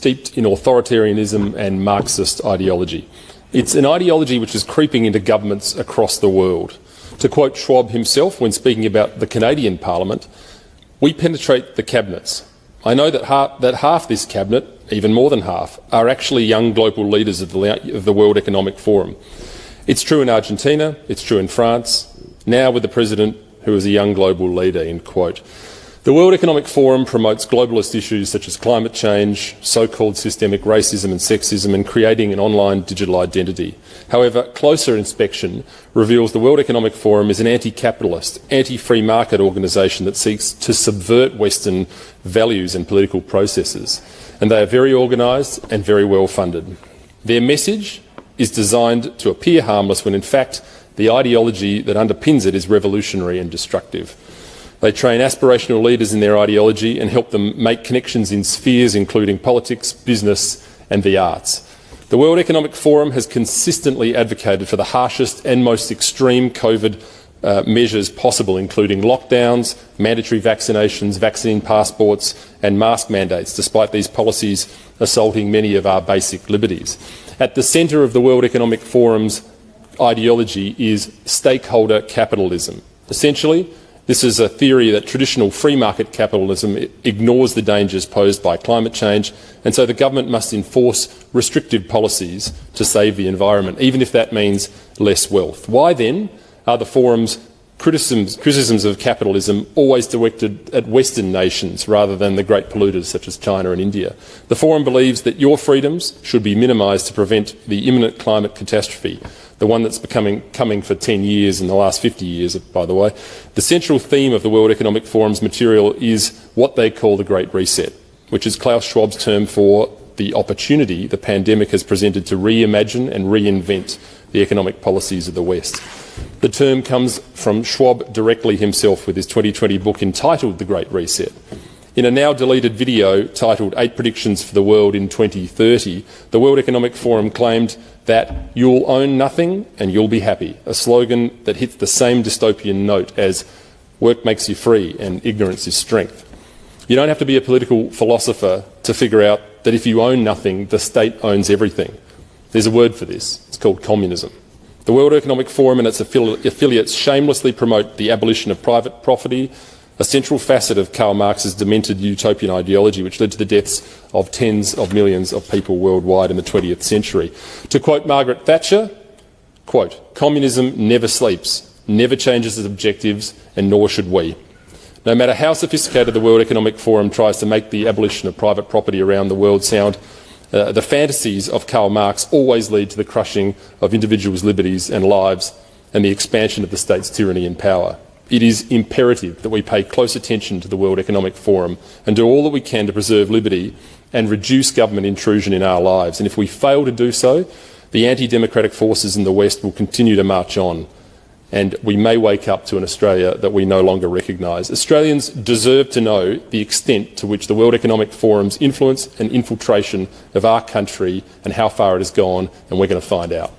steeped in authoritarianism and Marxist ideology. It's an ideology which is creeping into governments across the world. To quote Schwab himself when speaking about the Canadian Parliament, "We penetrate the cabinets. I know that half this cabinet, even more than half, are actually young global leaders of the World Economic Forum. It's true in Argentina, it's true in France, now with the president who is a young global leader," end quote. The World Economic Forum promotes globalist issues such as climate change, so-called systemic racism and sexism, and creating an online digital identity. However, closer inspection reveals the World Economic Forum is an anti-capitalist, anti-free market organisation that seeks to subvert Western values and political processes. And they are very organised and very well funded. Their message is designed to appear harmless when in fact the ideology that underpins it is revolutionary and destructive. They train aspirational leaders in their ideology and help them make connections in spheres including politics, business and the arts. The World Economic Forum has consistently advocated for the harshest and most extreme COVID measures possible, including lockdowns, mandatory vaccinations, vaccine passports and mask mandates, despite these policies assaulting many of our basic liberties. At the centre of the World Economic Forum's ideology is stakeholder capitalism. Essentially, this is a theory that traditional free market capitalism ignores the dangers posed by climate change, and so the government must enforce restrictive policies to save the environment, even if that means less wealth. Why then are the forum's criticisms of capitalism always directed at Western nations rather than the great polluters such as China and India? The forum believes that your freedoms should be minimised to prevent the imminent climate catastrophe, the one that's coming for 10 years in the last 50 years, by the way. The central theme of the World Economic Forum's material is what they call the Great Reset, which is Klaus Schwab's term for the opportunity the pandemic has presented to reimagine and reinvent the economic policies of the West. The term comes from Schwab directly himself with his 2020 book entitled The Great Reset. In a now-deleted video titled 8 Predictions for the World in 2030, the World Economic Forum claimed that "you'll own nothing and you'll be happy," a slogan that hits the same dystopian note as "work makes you free and ignorance is strength." You don't have to be a political philosopher to figure out that if you own nothing, the state owns everything. There's a word for this. It's called communism. The World Economic Forum and its affiliates shamelessly promote the abolition of private property, a central facet of Karl Marx's demented utopian ideology which led to the deaths of tens of millions of people worldwide in the 20th century. To quote Margaret Thatcher, quote, "Communism never sleeps, never changes its objectives, and nor should we." No matter how sophisticated the World Economic Forum tries to make the abolition of private property around the world sound, the fantasies of Karl Marx always lead to the crushing of individuals' liberties and lives and the expansion of the state's tyranny and power. It is imperative that we pay close attention to the World Economic Forum and do all that we can to preserve liberty and reduce government intrusion in our lives. And if we fail to do so, the anti-democratic forces in the West will continue to march on, and we may wake up to an Australia that we no longer recognise. Australians deserve to know the extent to which the World Economic Forum's influence and infiltration of our country and how far it has gone, and we're going to find out.